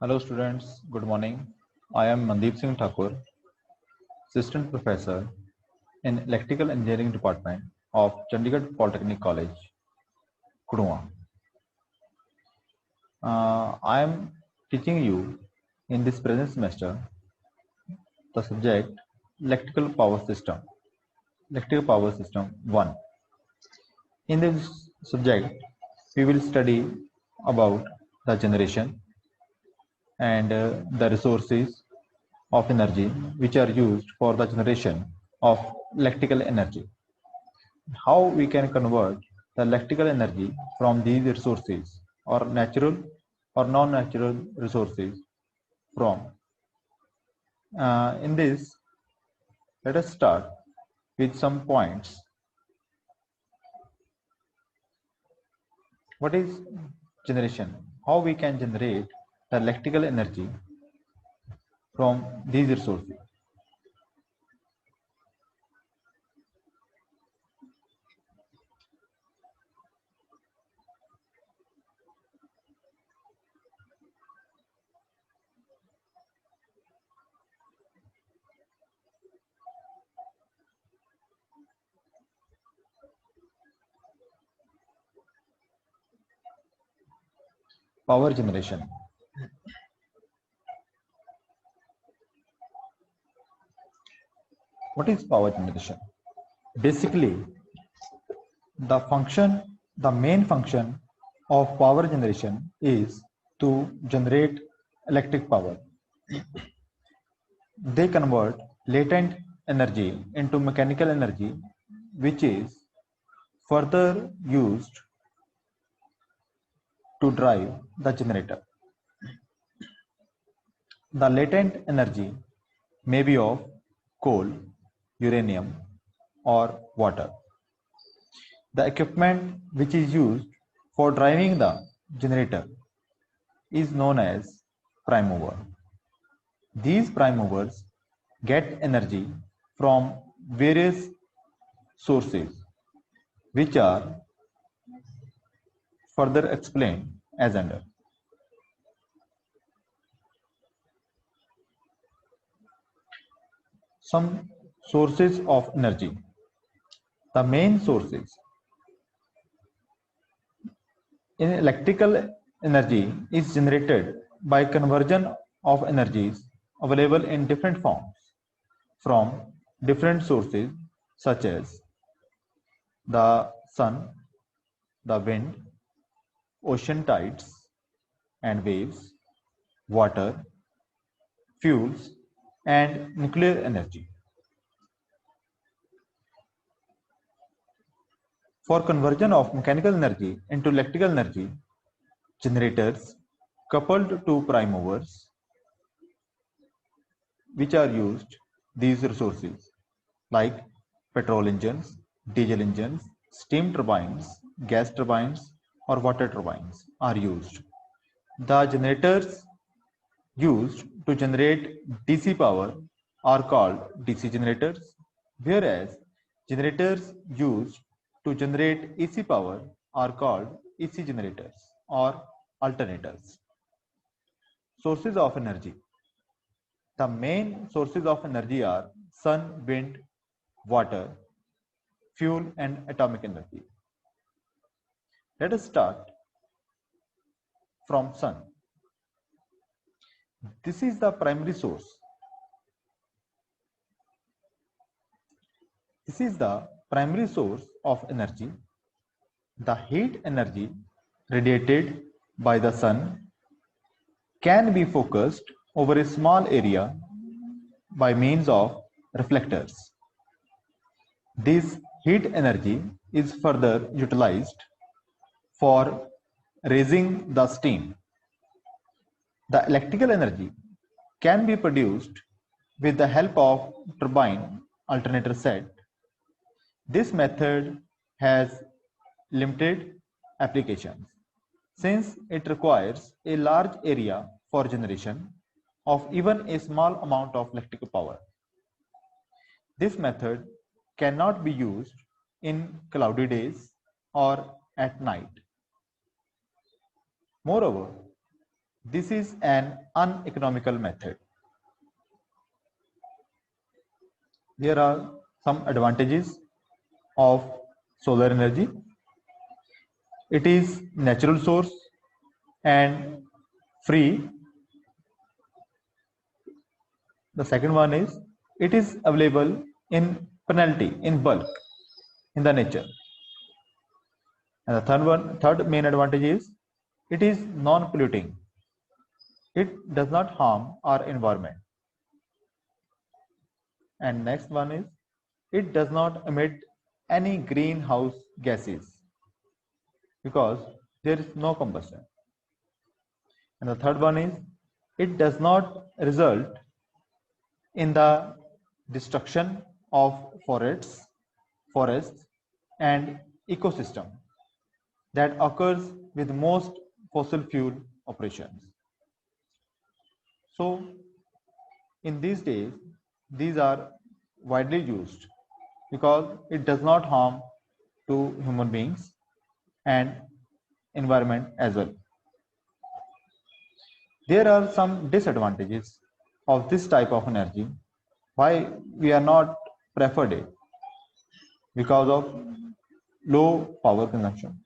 Hello students, good morning. I am Mandeep Singh Thakur, Assistant Professor in Electrical Engineering Department of Chandigarh Polytechnic College, Kudua. I am teaching you in this present semester the subject Electrical Power System 1. In this subject, we will study about the generation and the resources of energy which are used for the generation of electrical energy. How we can convert the electrical energy from these resources or natural or non-natural resources from. In this, let us start with some points. What is generation? How we can generate the electrical energy from these resources? Power generation. What is power generation? Basically, the main function of power generation is to generate electric power. They convert latent energy into mechanical energy, which is further used to drive the generator. The latent energy may be of coal, uranium, or water. The equipment which is used for driving the generator is known as prime mover. These prime movers get energy from various sources which are further explained as under. Some sources of energy. The main sources in electrical energy is generated by conversion of energies available in different forms from different sources such as the sun, the wind, ocean tides and waves, water, fuels, and nuclear energy. For conversion of mechanical energy into electrical energy, generators coupled to prime movers which are used these resources like petrol engines, diesel engines, steam turbines, gas turbines, or water turbines are used. The generators used to generate DC power are called DC generators, whereas generators used to generate AC power are called AC generators or alternators. Sources of energy. The main sources of energy are sun, wind, water, fuel, and atomic energy. Let us start from sun. This is the primary source. This is the primary source of energy. The heat energy radiated by the sun can be focused over a small area by means of reflectors. This heat energy is further utilized for raising the steam. The electrical energy can be produced with the help of turbine alternator set. This method has limited applications since it requires a large area for generation of even a small amount of electrical power. This method cannot be used in cloudy days or at night. Moreover, This is an uneconomical method. Here are some advantages of solar energy. It is natural source and free. The second one is it is available in penalty, in bulk, in the nature. And the third main advantage is it is non-polluting. It does not harm our environment. And next one is it does not emit any greenhouse gases because there is no combustion. And the third one is it does not result in the destruction of forests and ecosystem that occurs with most fossil fuel operations. So in these days, these are widely used because it does not harm to human beings and environment as well. There are some disadvantages of this type of energy, why we are not preferred it because of low power consumption.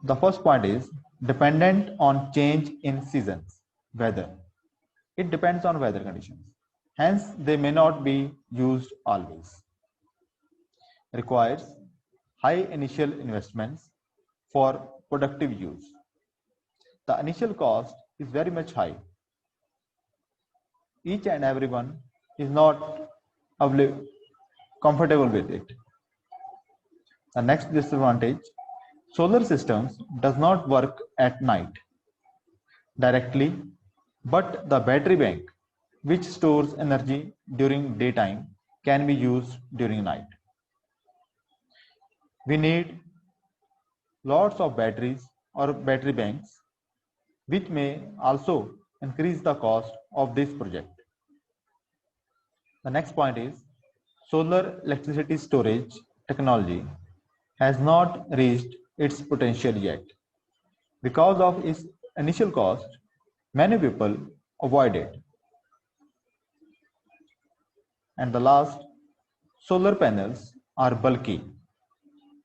The first point is dependent on change in seasons, weather. It depends on weather conditions. Hence, they may not be used always. Requires high initial investments for productive use. The initial cost is very much high. Each and everyone is not comfortable with it. The next disadvantage, solar systems does not work at night directly, but the battery bank which stores energy during daytime can be used during night. We need lots of batteries or battery banks, which may also increase the cost of this project. The next point is solar electricity storage technology has not reached its potential yet. Because of its initial cost, many people avoid it. And the last, solar panels are bulky.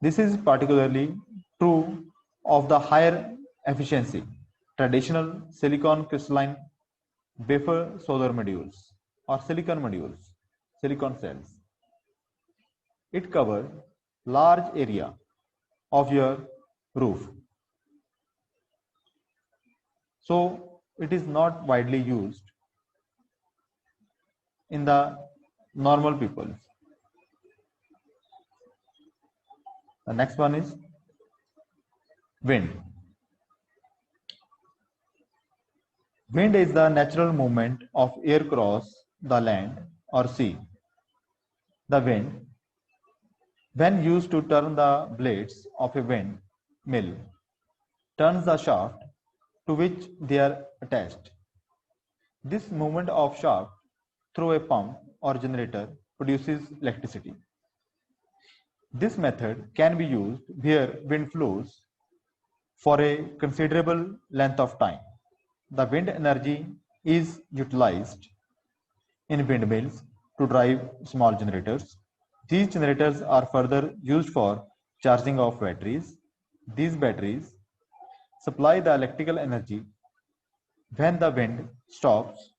This is particularly true of the higher efficiency traditional silicon crystalline wafer solar modules or silicon cells. It covers large area of your roof. So it is not widely used in the normal people. The next one is wind. Wind is the natural movement of air across the land or sea. The wind, when used to turn the blades of a wind mill, turns the shaft to which they are attached. This movement of shaft through a pump or generator produces electricity. This method can be used where wind flows for a considerable length of time. The wind energy is utilized in windmills to drive small generators. These generators are further used for charging of batteries. These batteries supply the electrical energy when the wind stops.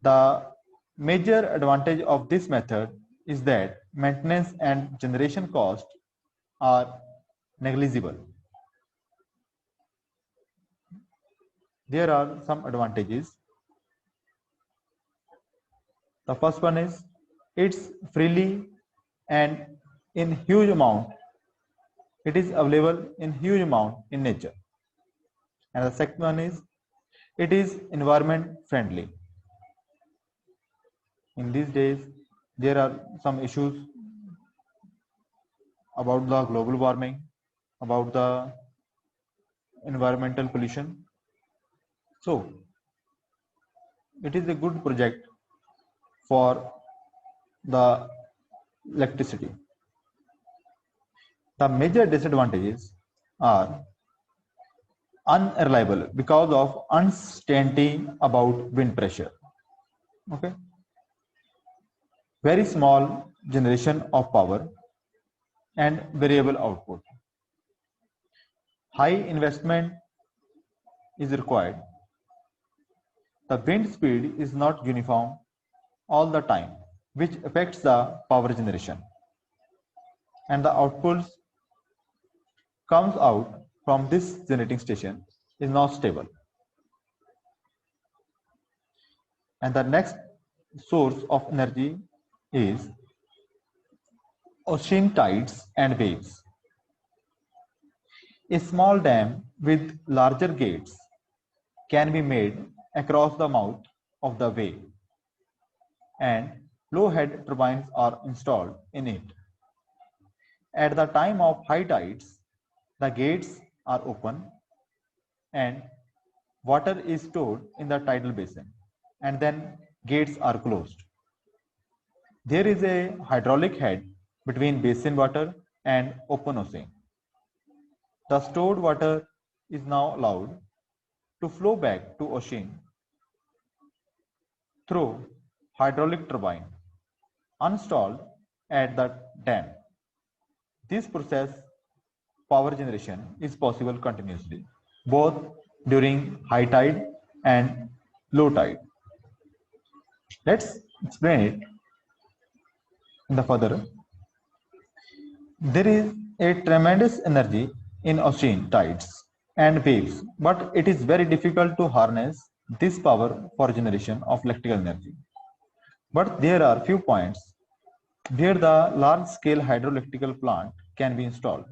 The major advantage of this method is that maintenance and generation costs are negligible. There are some advantages. The first one is it's freely and in huge amount. It is available in huge amount in nature. And the second one is it is environment friendly. In these days, there are some issues about the global warming, about the environmental pollution. So, it is a good project for the electricity. The major disadvantages are unreliable because of uncertainty about wind pressure. Okay, very small generation of power and variable output. High investment is required. The wind speed is not uniform all the time, which affects the power generation, and the outputs comes out from this generating station is not stable. And the next source of energy is ocean tides and waves. A small dam with larger gates can be made across the mouth of the bay, and flow head turbines are installed in it. At the time of high tides, the gates are open and water is stored in the tidal basin, and then gates are closed. There is a hydraulic head between basin water and open ocean. The stored water is now allowed to flow back to ocean through hydraulic turbine installed at the dam. This process power generation is possible continuously, both during high tide and low tide. Let's explain it in the further. There is a tremendous energy in ocean tides and waves, but it is very difficult to harness this power for generation of electrical energy. But there are few points where the large-scale hydroelectrical plant can be installed.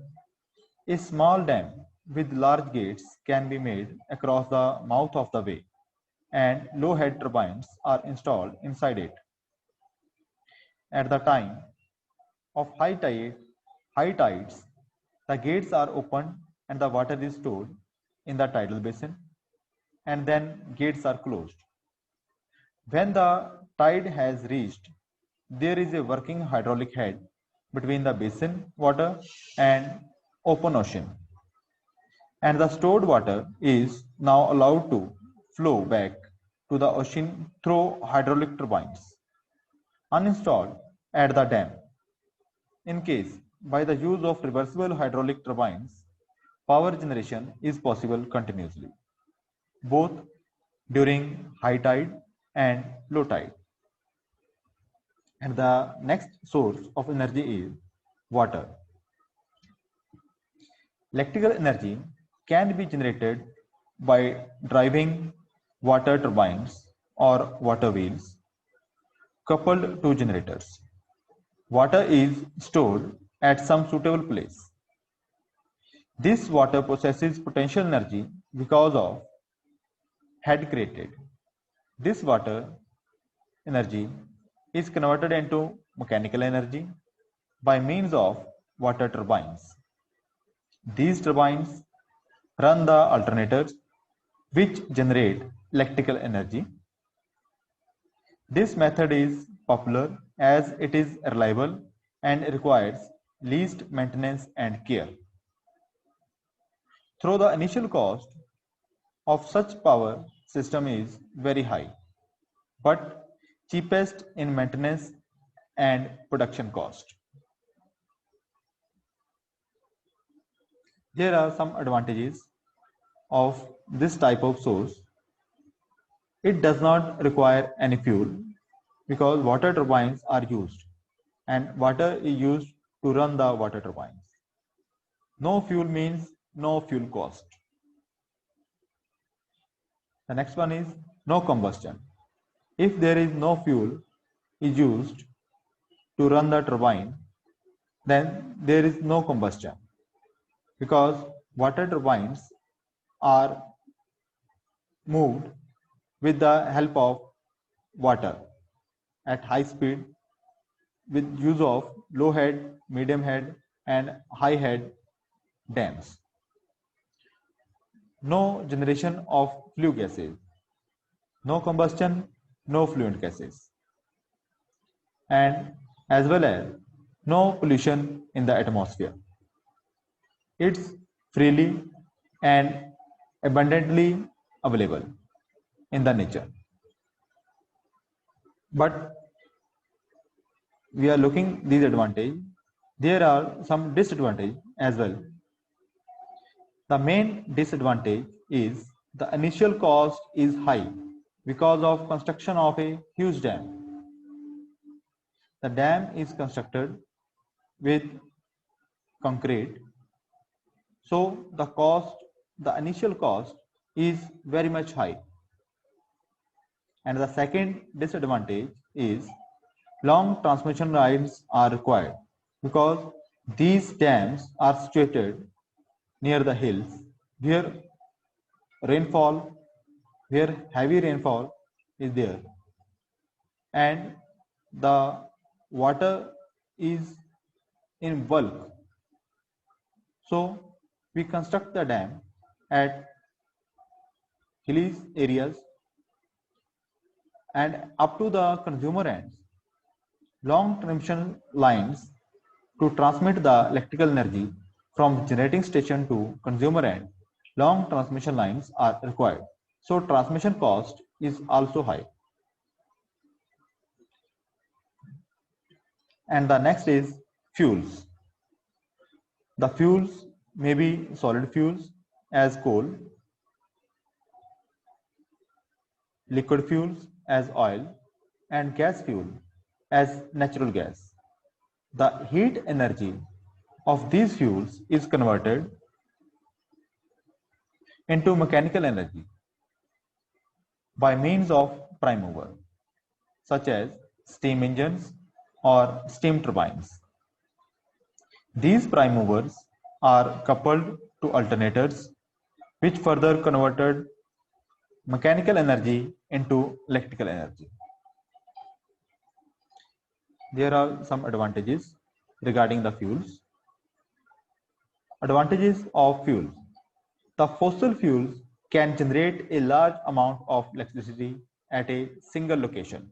A small dam with large gates can be made across the mouth of the bay, and low-head turbines are installed inside it. At the time of high tides, the gates are opened and the water is stored in the tidal basin, and then gates are closed. When the tide has reached, there is a working hydraulic head between the basin water and open ocean, and the stored water is now allowed to flow back to the ocean through hydraulic turbines uninstalled at the dam. In case, by the use of reversible hydraulic turbines, power generation is possible continuously, both during high tide and low tide. And the next source of energy is water. Electrical energy can be generated by driving water turbines or water wheels coupled to generators. Water is stored at some suitable place. This water possesses potential energy because of head created. This water energy is converted into mechanical energy by means of water turbines. These turbines run the alternators which generate electrical energy. This method is popular as it is reliable and requires least maintenance and care. Though the initial cost of such power system is very high, but cheapest in maintenance and production cost. There are some advantages of this type of source. It does not require any fuel because water turbines are used and water is used to run the water turbines. No fuel means no fuel cost. The next one is no combustion. If there is no fuel is used to run the turbine, then there is no combustion because water turbines are moved with the help of water at high speed with use of low head, medium head and high head dams. No generation of flue gases, no combustion, no fluent gases, and as well as no pollution in the atmosphere. It's freely and abundantly available in the nature. But we are looking these advantages. There are some disadvantages as well. The main disadvantage is the initial cost is high because of construction of a huge dam. The dam is constructed with concrete, so the initial cost is very much high. And the second disadvantage is long transmission lines are required because these dams are situated near the hills where rainfall, where heavy rainfall is there, and the water is in bulk. So we construct the dam at hilly areas and up to the consumer ends. Long transmission lines to transmit the electrical energy from generating station to consumer end, long transmission lines are required. So transmission cost is also high. And the next is fuels. The fuels may be solid fuels as coal, liquid fuels as oil, and gas fuel as natural gas. The heat energy of these fuels is converted into mechanical energy by means of prime mover, such as steam engines or steam turbines. These prime movers are coupled to alternators, which further converted mechanical energy into electrical energy. There are some advantages regarding the fuels. Advantages of fuels. The fossil fuels can generate a large amount of electricity at a single location.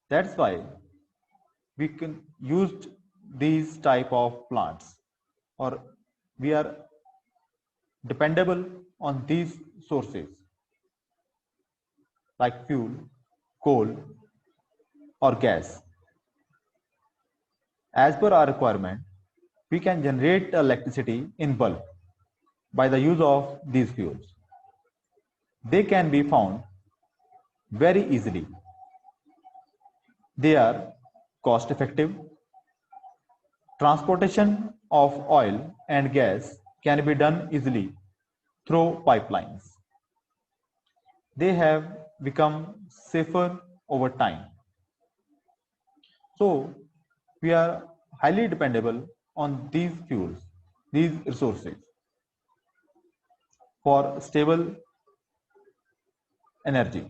That's why we can use these type of plants, or we are dependable on these sources like fuel, coal, or gas. As per our requirement, we can generate electricity in bulk by the use of these fuels. They can be found very easily. They are cost effective. Transportation of oil and gas can be done easily through pipelines. They have become safer over time. So we are highly dependable on these fuels, these resources for stable energy.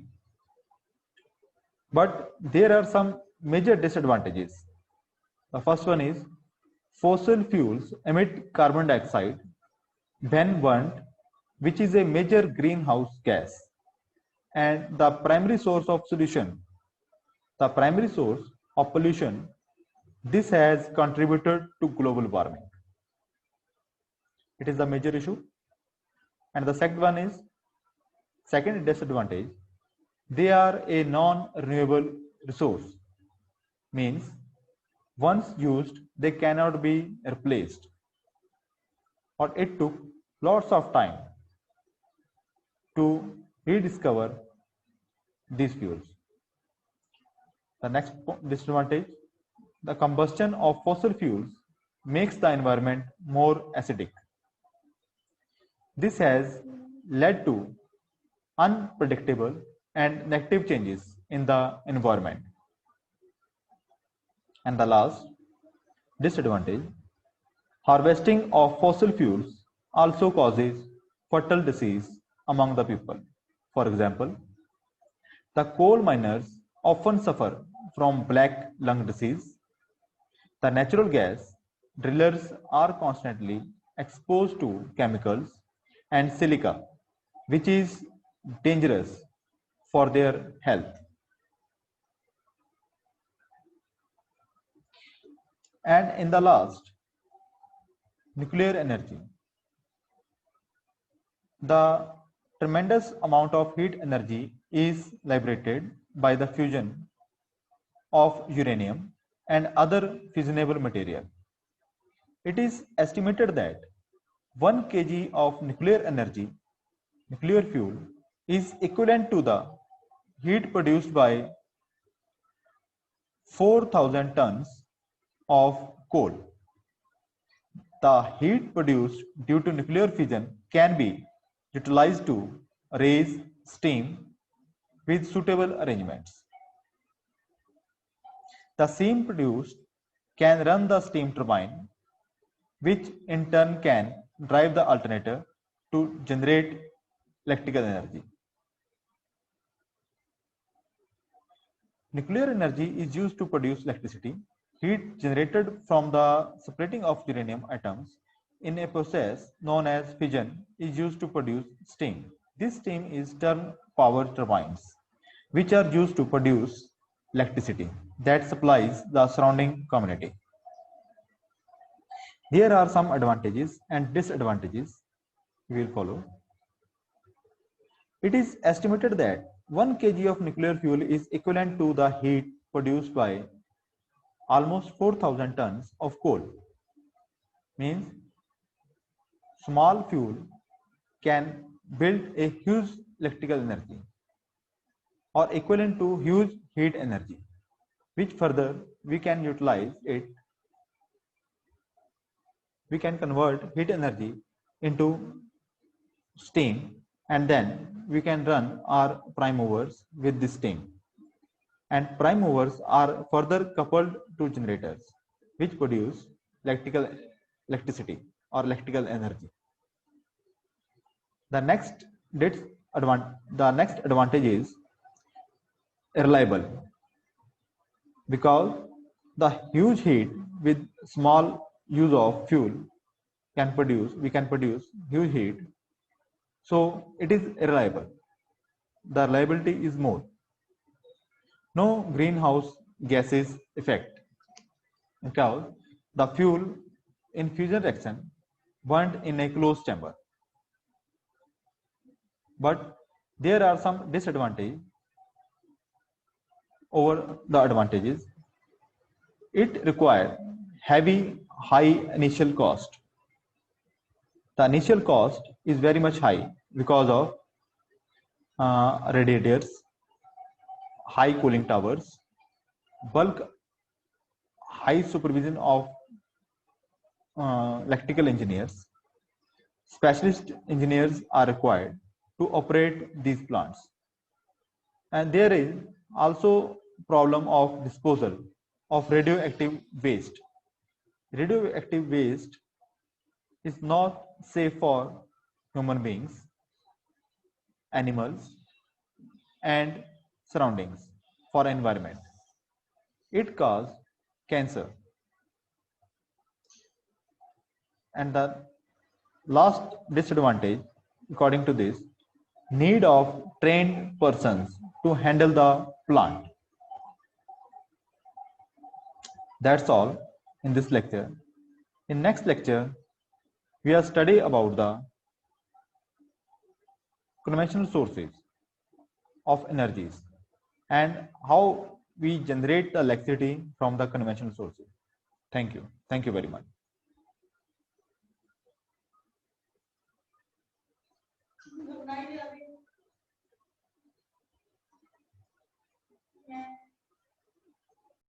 But there are some major disadvantages. The first one is fossil fuels emit carbon dioxide when burnt, which is a major greenhouse gas, and the primary source of pollution. This has contributed to global warming. It is the major issue. And the second disadvantage, they are a non-renewable resource. Means once used, they cannot be replaced, or it took lots of time to rediscover these fuels. The next disadvantage, the combustion of fossil fuels makes the environment more acidic. This has led to unpredictable and negative changes in the environment. And the last disadvantage, harvesting of fossil fuels also causes fatal disease among the people. For example, the coal miners often suffer from black lung disease. The natural gas drillers are constantly exposed to chemicals and silica, which is dangerous for their health. And in the last, nuclear energy. The tremendous amount of heat energy is liberated by the fusion of uranium and other fissionable material. It is estimated that 1 kg of nuclear energy, nuclear fuel, is equivalent to the heat produced by 4,000 tons of coal. The heat produced due to nuclear fission can be utilized to raise steam with suitable arrangements. The steam produced can run the steam turbine, which in turn can drive the alternator to generate electrical energy. Nuclear energy is used to produce electricity. Heat generated from the splitting of uranium atoms in a process known as fission is used to produce steam. This steam is turned power turbines, which are used to produce electricity that supplies the surrounding community. There are some advantages and disadvantages we will follow. It is estimated that 1 kg of nuclear fuel is equivalent to the heat produced by almost 4,000 tons of coal. Means small fuel can build a huge electrical energy or equivalent to huge heat energy, which further we can utilize it. We can convert heat energy into steam, and then we can run our prime movers with this steam. And prime movers are further coupled to generators, which produce electricity or electrical energy. The next advantage is reliable, because the huge heat with small use of fuel we can produce huge heat, so it is reliable. The reliability is more. No greenhouse gases effect, because the fuel in fusion reaction burned in a closed chamber. But there are some disadvantages over the advantages. It requires high initial cost. The initial cost is very much high because of radiators, high cooling towers, bulk high supervision of electrical engineers. Specialist engineers are required to operate these plants. And there is also problem of disposal of radioactive waste. Radioactive waste is not safe for human beings, animals, and surroundings, for environment. It causes cancer. And the last disadvantage, according to this, need of trained persons to handle the plant. That's all in this lecture. In next lecture, we are study about the conventional sources of energies and how we generate the electricity from the conventional sources. Thank you. Thank you very much. Yeah.